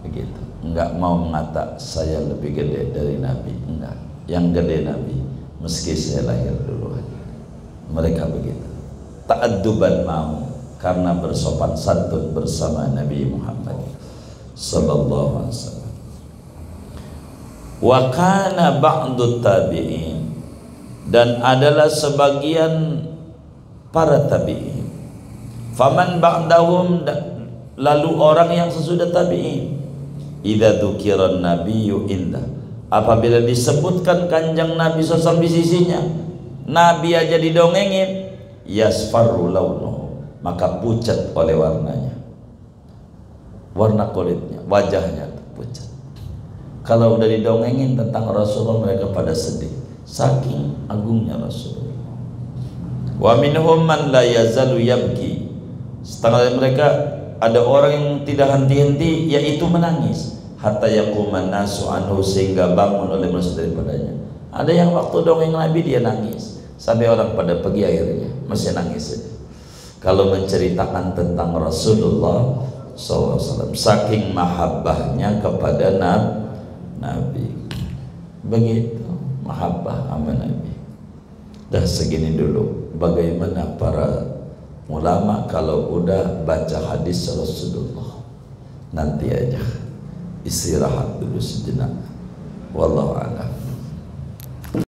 Speaker 1: Begitu. Enggak mau mengata saya lebih gede dari Nabi, enggak. Yang gede Nabi, meski saya lahir duluan. Mereka begitu. Ta'adduban mau, karena bersopan santun bersama Nabi Muhammad sallallahu alaihi wasallam. Wa kana ba'du tabi'in, dan adalah sebagian para tabi'in. Faman ba'dahum, lalu orang yang sesudah tabi'in, idza dzukiran nabiyyu indah, apabila disebutkan kanjeng Nabi SAW di sisinya, Nabi aja didongengin, yasfarru launuhu, maka pucat oleh warnanya, warna kulitnya, wajahnya pucat. Kalau udah didongengin tentang Rasulullah, mereka pada sedih, saking agungnya Rasulullah. Wa minhum man la yazalu yabki, setengah dari mereka ada orang yang tidak henti-henti yaitu menangis, hatta yaquman nasu anhu, sehingga bangun oleh manusia daripadanya. Ada yang waktu dongeng Nabi dia nangis, sampai orang pada pergi akhirnya masih nangis saja. Kalau menceritakan tentang Rasulullah SAW, saking mahabbahnya kepada Nabi, begitu mahabbah sama Nabi. Dah segini dulu bagaimana para ulama kalau udah baca hadis Rasulullah. Nanti aja istirahat dulu sejenak. Wallahu a'lam.